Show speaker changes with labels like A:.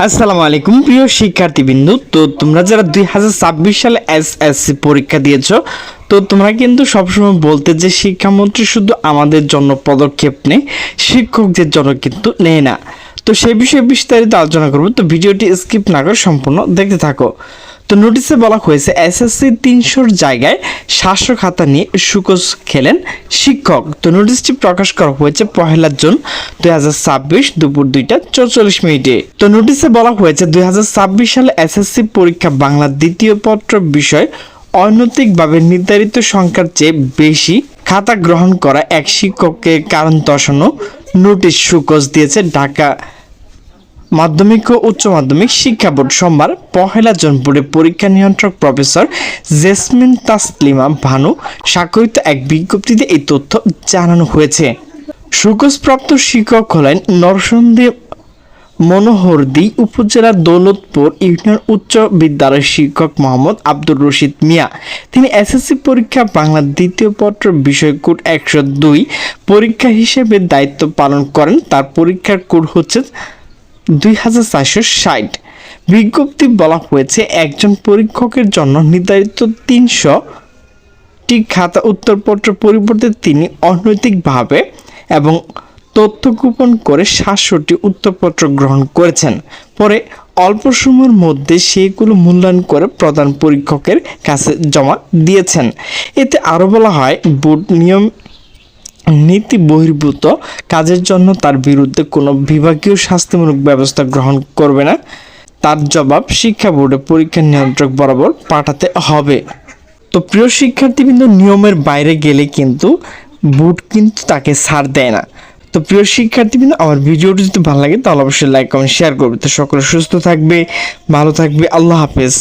A: আসসালামু আলাইকুম প্রিয় শিক্ষার্থীবৃন্দু। তো তোমরা যারা 2026 সালে এসএসসি পরীক্ষা দিয়েছো, তো তোমরা কিন্তু সবসময় বলতে যে শিক্ষামন্ত্রী শুধু আমাদের জন্য পদক্ষেপ নেয়, শিক্ষকদের জন্য কিন্তু নেয় না। তো সেই বিষয়ে বিস্তারিত আলোচনা করবো, তো ভিডিওটি স্কিপ না করে সম্পূর্ণ দেখতে থাকো। তো নোটিশে বলা হয়েছে এসএসসি 300 জায়গায় 700 খাতা নিয়ে সুকোজ খেলেন শিক্ষক। তো নোটিশটি প্রকাশ করা হয়েছে 1 জুন 2026 দুপুর 2টা 44 মিনিটে। তো নোটিশে বলা হয়েছে 2026 সালে এসএসসি পরীক্ষা বাংলা দ্বিতীয় পত্র বিষয় অনৈতিকভাবে নির্ধারিত সংখ্যার চেয়ে বেশি খাতা গ্রহণ করা এক শিক্ষককে কারণ দর্শানো নোটিশ সুকোজ দিয়েছে ঢাকা মাধ্যমিক ও উচ্চ মাধ্যমিক শিক্ষা বোর্ড। সোমবার 1 জুন বোর্ডের পরীক্ষা নিয়ন্ত্রক প্রফেসর জেসমিন তাসলিমা ভানু স্বাক্ষরিত এক বিজ্ঞপ্তিতে এই তথ্য জানানো হয়েছে। সুকোজপ্রাপ্ত শিক্ষক হলেন নরসিংদী মনোহরদী উপজেলার দৌলতপুর ইউনিয়ন উচ্চ বিদ্যালয়ের শিক্ষক মোহাম্মদ আব্দুর রশিদ মিয়া। তিনি এসএসসি পরীক্ষা বাংলা দ্বিতীয় পত্র বিষয় কোড 102 পরীক্ষা হিসেবে দায়িত্ব পালন করেন। তার পরীক্ষার কোড হচ্ছে 2460। বিজ্ঞপ্তি বলা হয়েছে একজন পরীক্ষকের জন্য নির্ধারিত 300টি খাতা উত্তরপত্র পরিবর্তে তিনি অনৈতিকভাবে এবং তথ্য গোপন করে 700টি উত্তরপত্র গ্রহণ করেছেন। পরে অল্প সময়ের মধ্যে সেগুলো মূল্যায়ন করে প্রধান পরীক্ষকের কাছে জমা দিয়েছেন। এতে আরও বলা হয় বোর্ড নিয়ম নীতি বহির্ভূত কাজের জন্য তার বিরুদ্ধে কোনো বিভাগীয় শাস্তিমূলক ব্যবস্থা গ্রহণ করবে না। তার জবাব শিক্ষা বোর্ডে পরীক্ষা নিয়ন্ত্রক বরাবর পাঠাতে হবে। তো প্রিয় শিক্ষার্থীবৃন্দ, নিয়মের বাইরে গেলে কিন্তু বোর্ড কিন্তু তাকে ছাড় দেয় না। তো প্রিয় শিক্ষার্থীবৃন্দ, আমার ভিডিওটি যদি ভালো লাগে তাহলে অবশ্যই লাইক কমেন্ট শেয়ার করবে। তো সকলে সুস্থ থাকবে, ভালো থাকবে। আল্লাহ হাফেজ।